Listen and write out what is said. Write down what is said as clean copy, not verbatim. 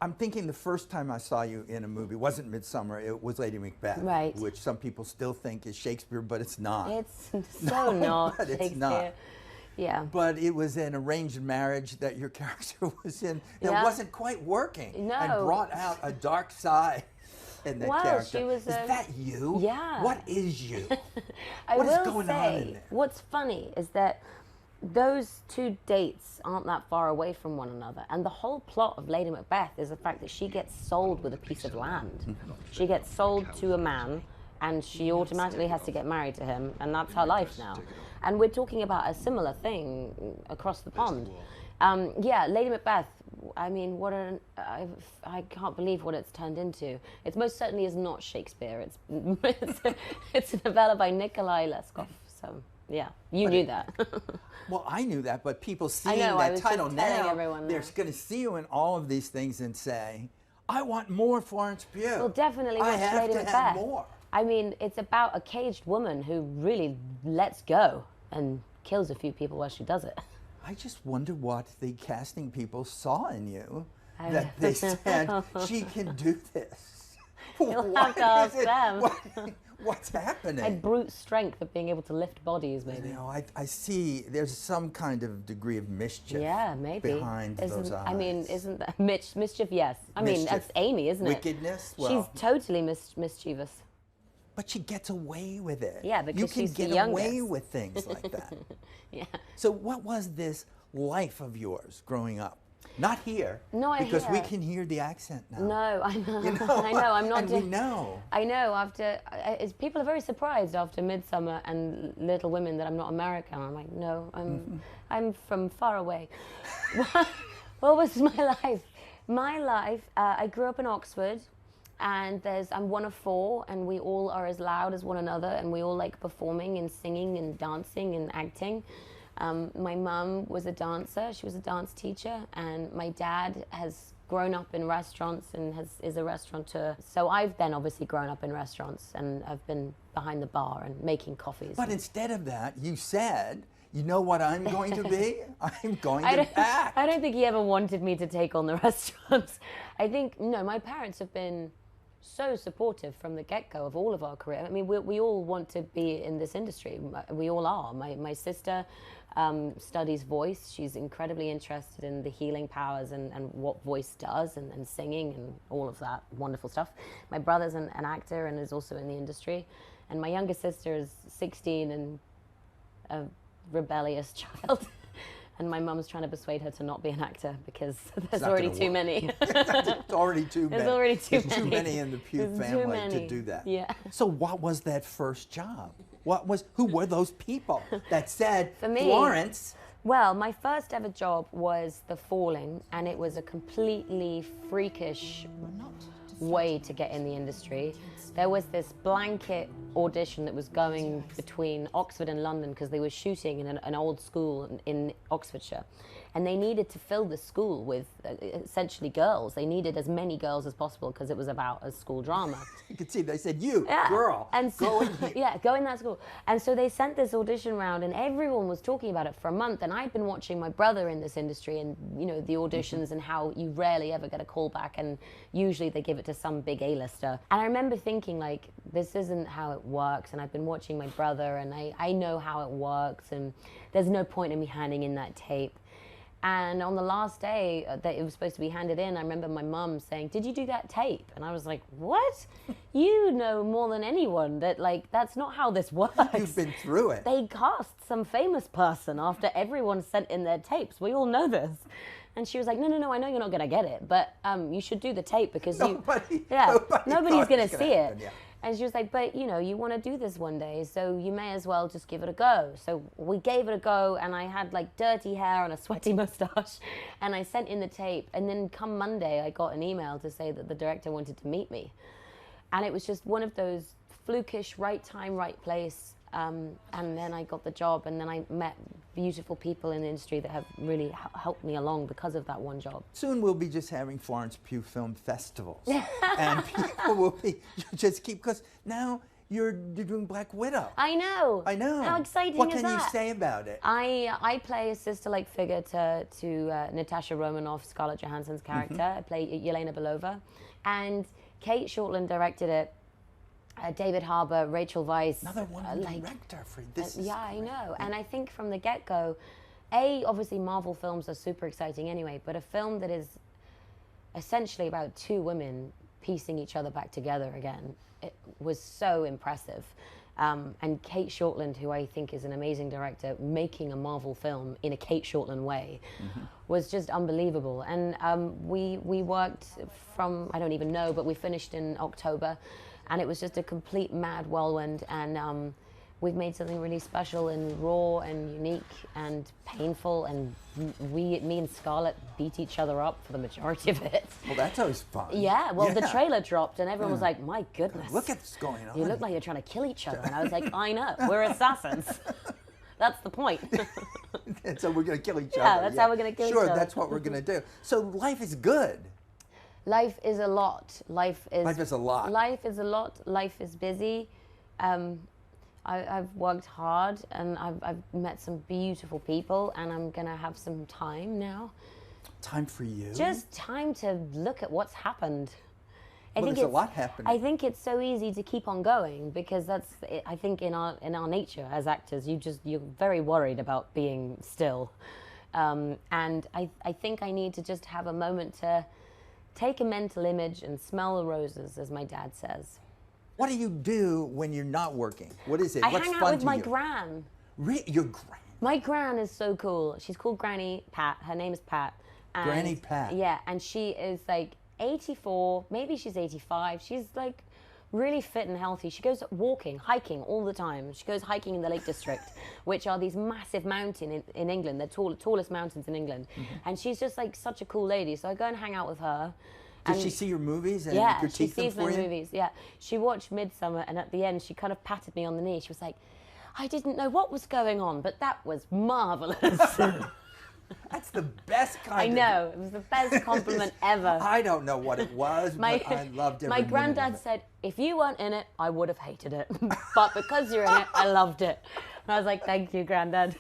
I'm thinking the first time I saw you in a movie wasn't Midsummer, it was Lady Macbeth, Right. which some people still think is Shakespeare, but it's not. It's so not but Shakespeare. it's not. Yeah. But it was an arranged marriage that your character was in that Yeah. wasn't quite working No. and brought out a dark side in that Well, character. she was is that you? Yeah. What is you? I What is will going say, on in there? what's funny is that those two dates aren't that far away from one another. And the whole plot of Lady Macbeth is the fact that she gets sold with a piece of land. She gets sold to a man, and she automatically has to get married to him, and that's her life now. And we're talking about a similar thing across the pond. Yeah, Lady Macbeth, I mean, I can't believe what it's turned into. It most certainly is not Shakespeare. It's a novella by Nikolai Leskov. So, yeah, you knew that. Well, I knew that, but people seeing know, I that was title just telling now, everyone they're that. going to see you in all of these things and say, I want more Florence Pugh. Well, definitely I watch have Lady to Macbeth. have more. I mean, it's about a caged woman who really lets go and kills a few people while she does it. I just wonder what the casting people saw in you that they said, she can do this. You'll have to ask them. What's happening? Like brute strength of being able to lift bodies, maybe. You know, I see there's some kind of degree of mischief Yeah, maybe. behind those eyes. I mean, isn't that mischief? Yes. I mean, Mischief. that's Amy, isn't it? Wickedness? Well, She's totally mischievous. but she gets away with it. Yeah, because you can she's the get away youngest. with things like that. Yeah. So what was this life of yours growing up? Not here. No, I because we hear. can hear the accent now. No, I know. You know? I know. I'm not. And we know. I know. People are very surprised after Midsummer and Little Women that I'm not American. I'm like, no, I'm from far away. What was my life? My life. I grew up in Oxford, and I'm one of four, and we all are as loud as one another, and we all like performing and singing and dancing and acting. My mum was a dancer. She was a dance teacher, and my dad has grown up in restaurants and is a restaurateur. So I've then obviously grown up in restaurants, and I've been behind the bar and making coffees. But instead of that, you said, you know what I'm going to be? I'm going to act. I don't think he ever wanted me to take on the restaurants. I think, no, my parents have been so supportive from the get-go of all of our career. I mean, we all want to be in this industry. We all are. My sister studies voice. She's incredibly interested in the healing powers and what voice does and singing and all of that wonderful stuff. My brother's an actor and is also in the industry. And my youngest sister is 16 and a rebellious child. And my mum's trying to persuade her to not be an actor because there's already too many. It's already too many. There's already too many. Too many in the Pugh There's too family many. to do that. Yeah. So what was that first job? Who were those people that said, For me, Florence? Well, my first ever job was The Falling, and it was a completely freakish way to get in the industry. There was this blanket audition that was going between Oxford and London because they were shooting in an old school in Oxfordshire. And they needed to fill the school with essentially girls. They needed as many girls as possible because it was about a school drama. You could see, they said, you, Yeah. girl, and so, go in here. Yeah, go in that school. And so they sent this audition round, and everyone was talking about it for a month. And I'd been watching my brother in this industry, and you know the auditions and how you rarely ever get a call back, and usually they give it to some big A-lister. And I remember thinking, like, this isn't how it works. And I've been watching my brother, and I know how it works, and there's no point in me handing in that tape. And on the last day that it was supposed to be handed in, I remember my mum saying, "Did you do that tape?" And I was like, "What? You know more than anyone that, like, that's not how this works." You've been through it. They cast some famous person after everyone sent in their tapes. We all know this. And she was like, no, I know you're not going to get it, but you should do the tape because nobody's going to see it. Yeah. And she was like, but, you know, you want to do this one day, so you may as well just give it a go. So we gave it a go, and I had, like, dirty hair and a sweaty mustache, and I sent in the tape. And then come Monday, I got an email to say that the director wanted to meet me. And it was just one of those flukish, right time, right place. And then I got the job, and then I met beautiful people in the industry that have really helped me along because of that one job. Soon we'll be just having Florence Pugh film festivals. And people will be, just keep, because now you're doing Black Widow. I know. I know. How exciting what is can that? you say about it? I play a sister-like figure to Natasha Romanoff, Scarlett Johansson's character. I play Yelena Belova. And Kate Shortland directed it. David Harbour, Rachel Weisz. Another woman director for this. Yeah, I know. And I think from the get-go, obviously Marvel films are super exciting anyway, but a film that is essentially about two women piecing each other back together again, it was so impressive. And Kate Shortland, who I think is an amazing director, making a Marvel film in a Kate Shortland way was just unbelievable. And we worked from, I don't even know, but we finished in October. And it was just a complete mad whirlwind, and we've made something really special and raw and unique and painful, and me and Scarlett beat each other up for the majority of it. Well, that's always fun. Yeah, well, the trailer dropped, and everyone was like, my goodness. Look at what's going on. You look like you're trying to kill each other. And I was like, I know, we're assassins. That's the point. And so we're going to kill each other. Yeah, that's how we're going to kill each other. Sure, that's what we're going to do. So life is good. Life is a lot. Life is a lot. Life is a lot. Life is busy. I've worked hard, and I've met some beautiful people, and I'm gonna have some time now. Time for you? Just time to look at what's happened. There's a lot happening. I think it's so easy to keep on going because that's, I think, in our nature as actors, you're very worried about being still, and I think I need to just have a moment to take a mental image and smell the roses, as my dad says. What do you do when you're not working? What is it? I What's hang out fun with to my you? gran. Your gran? My gran is so cool. She's called Granny Pat. Her name is Pat. And Granny Pat. Yeah, and she is like 84, maybe she's 85. She's like really fit and healthy. She goes walking, hiking all the time. She goes hiking in the Lake District, which are these massive mountains in England. They're tallest mountains in England. And she's just like such a cool lady. So I go and hang out with her. Does she see your movies and yeah, critique she them sees for my you? movies. Yeah, she watched Midsummer, and at the end, she kind of patted me on the knee. She was like, "I didn't know what was going on, but that was marvelous." That's the best kind. I know, it was the best compliment ever. I don't know what it was, but I loved every My minute of granddad it. said, "If you weren't in it, I would have hated it, but because you're in it, I loved it." And I was like, "Thank you, Granddad."